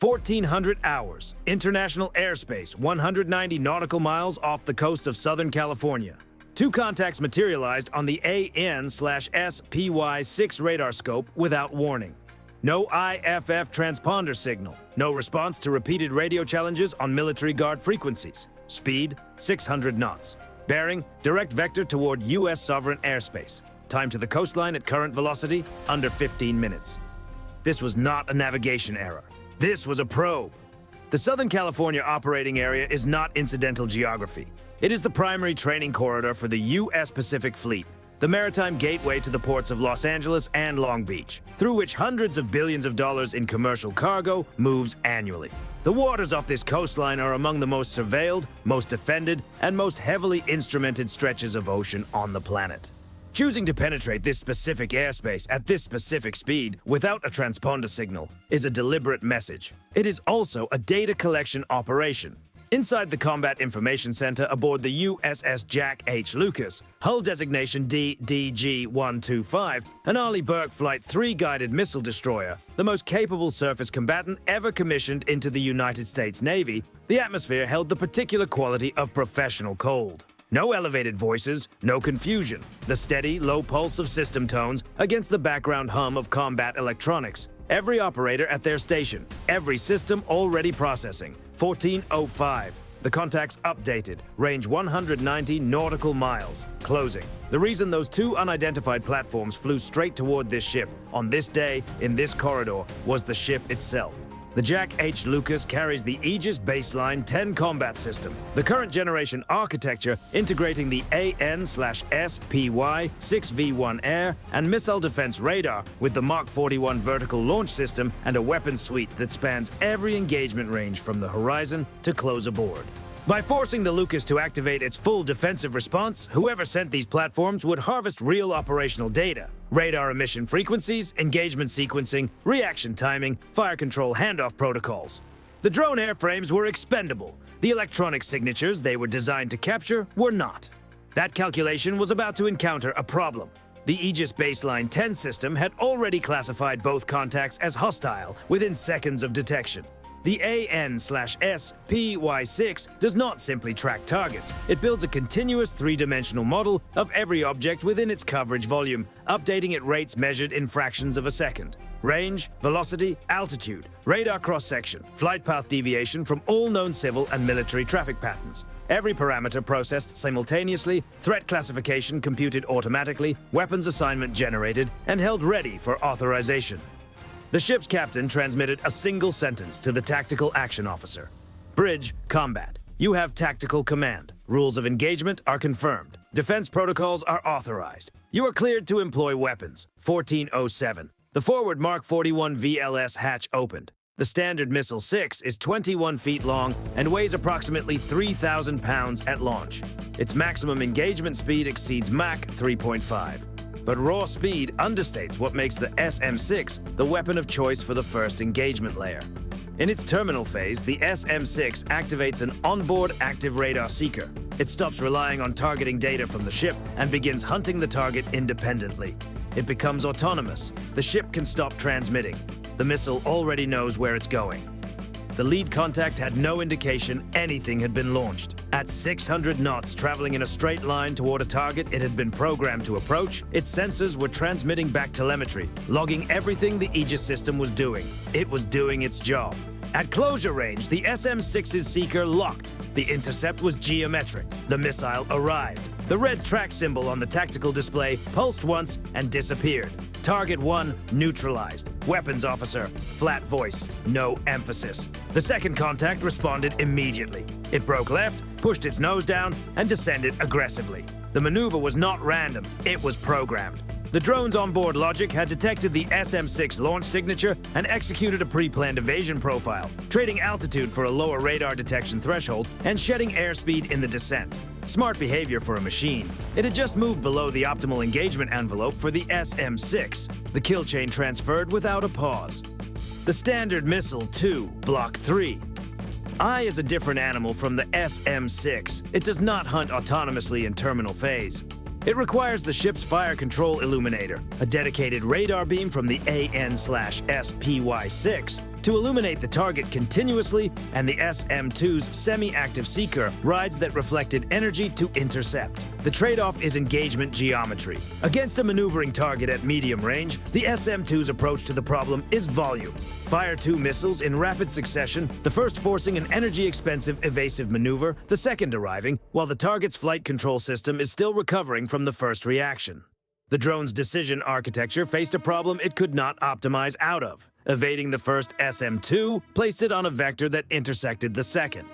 1,400 hours, international airspace 190 nautical miles off the coast of Southern California. Two contacts materialized on the AN/SPY-6 radar scope without warning. No IFF transponder signal. No response to repeated radio challenges on military guard frequencies. Speed, 600 knots. Bearing, direct vector toward U.S. sovereign airspace. Time to the coastline at current velocity, under 15 minutes. This was not a navigation error. This was a probe. The Southern California operating area is not incidental geography. It is the primary training corridor for the U.S. Pacific Fleet, the maritime gateway to the ports of Los Angeles and Long Beach, through which hundreds of billions of dollars in commercial cargo moves annually. The waters off this coastline are among the most surveilled, most defended, and most heavily instrumented stretches of ocean on the planet. Choosing to penetrate this specific airspace at this specific speed without a transponder signal is a deliberate message. It is also a data collection operation. Inside the Combat Information Center aboard the USS Jack H. Lucas, hull designation DDG-125, an Arleigh Burke Flight 3 guided missile destroyer, the most capable surface combatant ever commissioned into the United States Navy, the atmosphere held the particular quality of professional cold. No elevated voices, no confusion. The steady, low pulse of system tones against the background hum of combat electronics. Every operator at their station. Every system already processing. 1405. The contacts updated. Range 190 nautical miles. Closing. The reason those two unidentified platforms flew straight toward this ship on this day in this corridor was the ship itself. The Jack H. Lucas carries the Aegis Baseline 10 combat system, the current generation architecture integrating the AN/SPY-6V1 air and missile defense radar with the Mach 41 vertical launch system and a weapon suite that spans every engagement range from the horizon to close aboard. By forcing the Lucas to activate its full defensive response, whoever sent these platforms would harvest real operational data. Radar emission frequencies, engagement sequencing, reaction timing, fire control handoff protocols. The drone airframes were expendable. The electronic signatures they were designed to capture were not. That calculation was about to encounter a problem. The Aegis Baseline 10 system had already classified both contacts as hostile within seconds of detection. The AN/SPY-6 does not simply track targets. It builds a continuous three-dimensional model of every object within its coverage volume, updating at rates measured in fractions of a second. Range, velocity, altitude, radar cross-section, flight path deviation from all known civil and military traffic patterns. Every parameter processed simultaneously, threat classification computed automatically, weapons assignment generated, and held ready for authorization. The ship's captain transmitted a single sentence to the tactical action officer. Bridge, combat. You have tactical command. Rules of engagement are confirmed. Defense protocols are authorized. You are cleared to employ weapons. 1407. The forward Mark 41 VLS hatch opened. The Standard Missile 6 is 21 feet long and weighs approximately 3,000 pounds at launch. Its maximum engagement speed exceeds Mach 3.5. But raw speed understates what makes the SM-6 the weapon of choice for the first engagement layer. In its terminal phase, the SM-6 activates an onboard active radar seeker. It stops relying on targeting data from the ship and begins hunting the target independently. It becomes autonomous. The ship can stop transmitting. The missile already knows where it's going. The lead contact had no indication anything had been launched. At 600 knots, traveling in a straight line toward a target it had been programmed to approach, its sensors were transmitting back telemetry, logging everything the Aegis system was doing. It was doing its job. At closure range, the SM-6's seeker locked. The intercept was geometric. The missile arrived. The red track symbol on the tactical display pulsed once and disappeared. Target 1 neutralized. Weapons officer, flat voice, no emphasis. The second contact responded immediately. It broke left, pushed its nose down, and descended aggressively. The maneuver was not random, it was programmed. The drone's onboard logic had detected the SM-6 launch signature and executed a pre-planned evasion profile, trading altitude for a lower radar detection threshold and shedding airspeed in the descent. Smart behavior for a machine. It had just moved below the optimal engagement envelope for the SM-6. The kill chain transferred without a pause. The Standard Missile 2, Block 3. I is a different animal from the SM-6. It does not hunt autonomously in terminal phase. It requires the ship's fire control illuminator, a dedicated radar beam from the AN/SPY-6, to illuminate the target continuously, and the SM-2's semi-active seeker rides that reflected energy to intercept. The trade-off is engagement geometry. Against a maneuvering target at medium range, the SM-2's approach to the problem is volume. Fire 2 missiles in rapid succession, the first forcing an energy-expensive evasive maneuver, the second arriving, while the target's flight control system is still recovering from the first reaction. The drone's decision architecture faced a problem it could not optimize out of. Evading the first SM-2 placed it on a vector that intersected the second.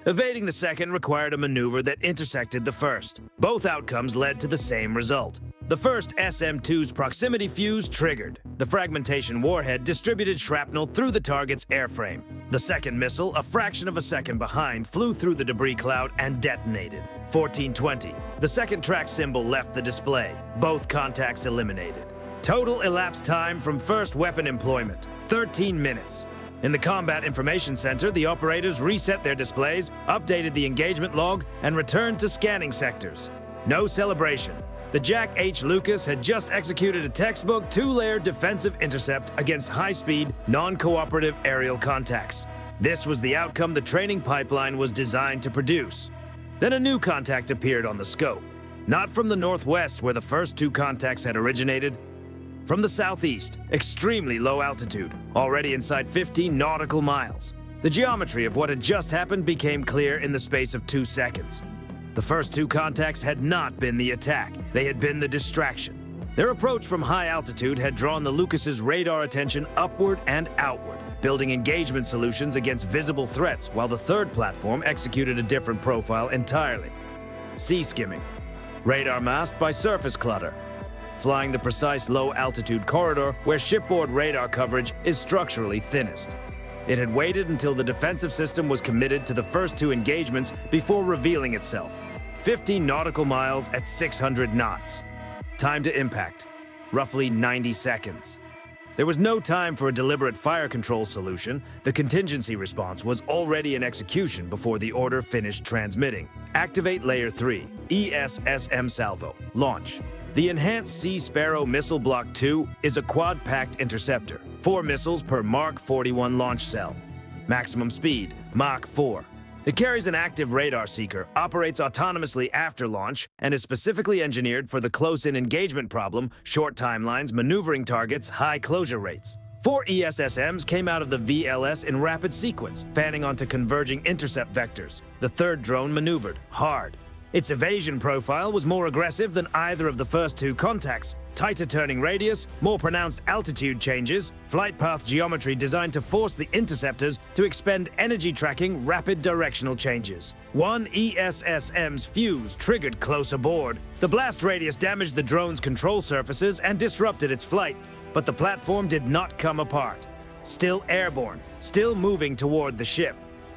Evading the second required a maneuver that intersected the first. Both outcomes led to the same result. The first SM-2's proximity fuse triggered. The fragmentation warhead distributed shrapnel through the target's airframe. The second missile, a fraction of a second behind, flew through the debris cloud and detonated. 1420. The second track symbol left the display. Both contacts eliminated. Total elapsed time from first weapon employment, 13 minutes. In the Combat Information Center, the operators reset their displays, updated the engagement log, and returned to scanning sectors. No celebration. The Jack H. Lucas had just executed a textbook two-layer defensive intercept against high-speed, non-cooperative aerial contacts. This was the outcome the training pipeline was designed to produce. Then a new contact appeared on the scope. Not from the northwest, where the first two contacts had originated. From the southeast, extremely low altitude, already inside 15 nautical miles. The geometry of what had just happened became clear in the space of 2 seconds. The first two contacts had not been the attack, they had been the distraction. Their approach from high altitude had drawn the Lucas's radar attention upward and outward, building engagement solutions against visible threats, while the third platform executed a different profile entirely. Sea skimming. Radar masked by surface clutter. Flying the precise low-altitude corridor where shipboard radar coverage is structurally thinnest. It had waited until the defensive system was committed to the first two engagements before revealing itself. 15 nautical miles at 600 knots. Time to impact, roughly 90 seconds. There was no time for a deliberate fire control solution. The contingency response was already in execution before the order finished transmitting. Activate Layer 3, ESSM Salvo, launch. The Enhanced Sea Sparrow Missile Block 2 is a quad-packed interceptor, 4 missiles per Mark 41 launch cell. Maximum speed, Mach 4. It carries an active radar seeker, operates autonomously after launch, and is specifically engineered for the close-in engagement problem, short timelines, maneuvering targets, high closure rates. 4 ESSMs came out of the VLS in rapid sequence, fanning onto converging intercept vectors. The third drone maneuvered, hard. Its evasion profile was more aggressive than either of the first two contacts. Tighter turning radius, more pronounced altitude changes, flight path geometry designed to force the interceptors to expend energy tracking rapid directional changes. One ESSM's fuse triggered close aboard. The blast radius damaged the drone's control surfaces and disrupted its flight, but the platform did not come apart. Still airborne, still moving toward the ship.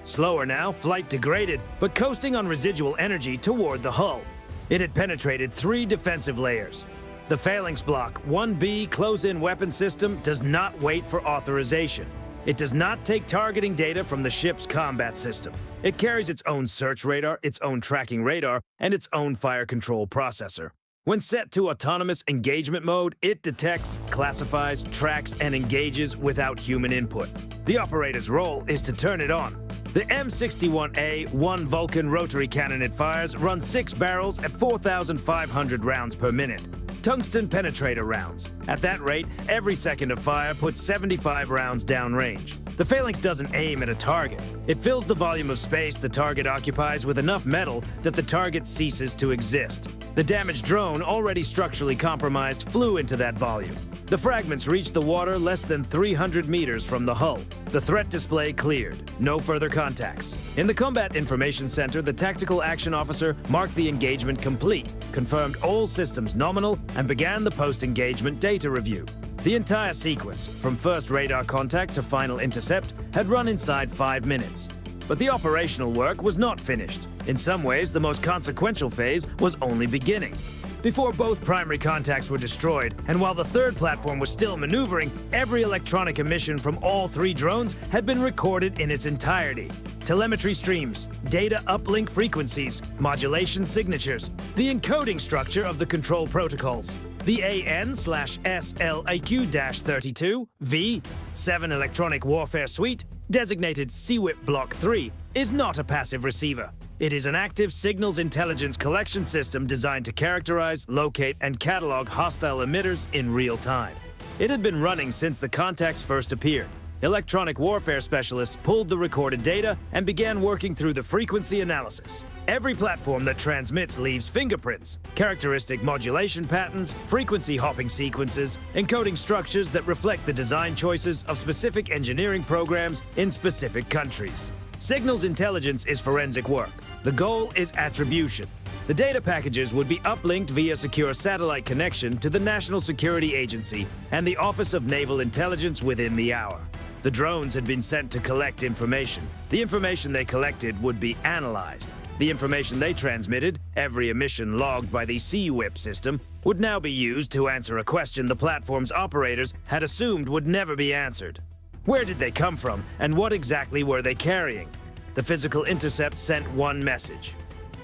Slower now, flight degraded, but coasting on residual energy toward the hull. It had penetrated 3 defensive layers. The phalanx block 1B close-in weapon system does not wait for authorization. It does not take targeting data from the ship's combat system. It carries its own search radar, its own tracking radar, and its own fire control processor. When set to autonomous engagement mode, it detects, classifies, tracks, and engages without human input. The operator's role is to turn it on. The M61A 1 Vulcan rotary cannon it fires runs 6 barrels at 4,500 rounds per minute. Tungsten penetrator rounds. At that rate, every second of fire puts 75 rounds downrange. The phalanx doesn't aim at a target. It fills the volume of space the target occupies with enough metal that the target ceases to exist. The damaged drone, already structurally compromised, flew into that volume. The fragments reached the water less than 300 meters from the hull. The threat display cleared. No further contacts. In the Combat Information Center, the Tactical Action Officer marked the engagement complete, confirmed all systems nominal, and began the post-engagement data review. The entire sequence, from first radar contact to final intercept, had run inside 5 minutes. But the operational work was not finished. In some ways, the most consequential phase was only beginning. Before both primary contacts were destroyed, and while the third platform was still maneuvering, every electronic emission from all 3 drones had been recorded in its entirety. Telemetry streams, data uplink frequencies, modulation signatures, the encoding structure of the control protocols. The AN/SLAQ-32 V7 Electronic Warfare Suite, designated CWIP Block 3, is not a passive receiver. It is an active signals intelligence collection system designed to characterize, locate, and catalog hostile emitters in real time. It had been running since the contacts first appeared. Electronic warfare specialists pulled the recorded data and began working through the frequency analysis. Every platform that transmits leaves fingerprints, characteristic modulation patterns, frequency hopping sequences, encoding structures that reflect the design choices of specific engineering programs in specific countries. Signals intelligence is forensic work. The goal is attribution. The data packages would be uplinked via secure satellite connection to the National Security Agency and the Office of Naval Intelligence within the hour. The drones had been sent to collect information. The information they collected would be analyzed. The information they transmitted, every emission logged by the CWIP system, would now be used to answer a question the platform's operators had assumed would never be answered. Where did they come from, and what exactly were they carrying? The physical intercept sent one message.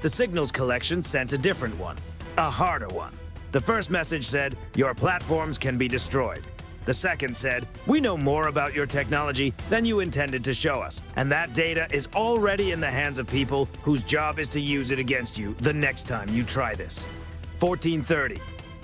The signals collection sent a different one, a harder one. The first message said, "Your platforms can be destroyed." The second said, "We know more about your technology than you intended to show us, and that data is already in the hands of people whose job is to use it against you the next time you try this." 14:30.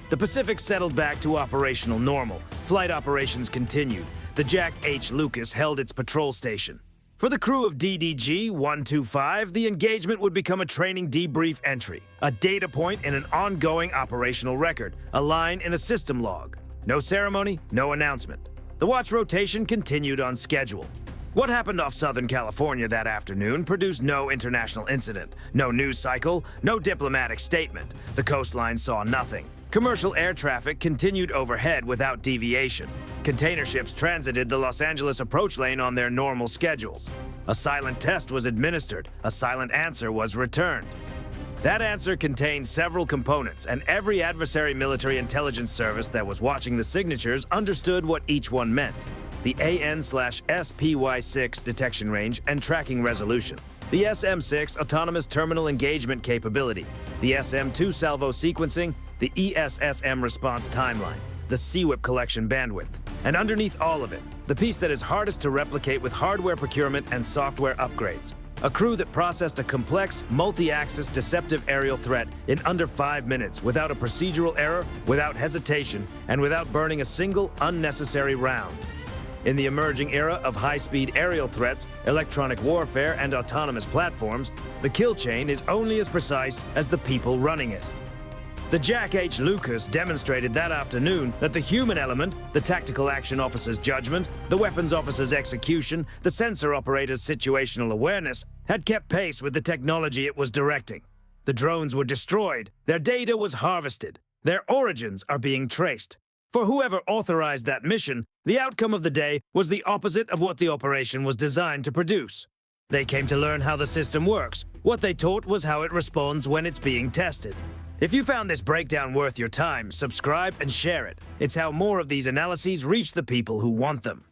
The Pacific settled back to operational normal. Flight operations continued. The Jack H. Lucas held its patrol station. For the crew of DDG-125, the engagement would become a training debrief entry, a data point in an ongoing operational record, a line in a system log. No ceremony, no announcement. The watch rotation continued on schedule. What happened off Southern California that afternoon produced no international incident, no news cycle, no diplomatic statement. The coastline saw nothing. Commercial air traffic continued overhead without deviation. Container ships transited the Los Angeles approach lane on their normal schedules. A silent test was administered. A silent answer was returned. That answer contained several components, and every adversary military intelligence service that was watching the signatures understood what each one meant. The AN/SPY-6 detection range and tracking resolution. The SM-6 autonomous terminal engagement capability. The SM-2 salvo sequencing. The ESSM response timeline. The CWIP collection bandwidth. And underneath all of it, the piece that is hardest to replicate with hardware procurement and software upgrades. A crew that processed a complex, multi-axis deceptive aerial threat in under 5 minutes without a procedural error, without hesitation, and without burning a single unnecessary round. In the emerging era of high-speed aerial threats, electronic warfare, and autonomous platforms, the kill chain is only as precise as the people running it. The Jack H. Lucas demonstrated that afternoon that the human element, the tactical action officer's judgment, the weapons officer's execution, the sensor operator's situational awareness, had kept pace with the technology it was directing. The drones were destroyed, their data was harvested, their origins are being traced. For whoever authorized that mission, the outcome of the day was the opposite of what the operation was designed to produce. They came to learn how the system works. What they taught was how it responds when it's being tested. If you found this breakdown worth your time, subscribe and share it. It's how more of these analyses reach the people who want them.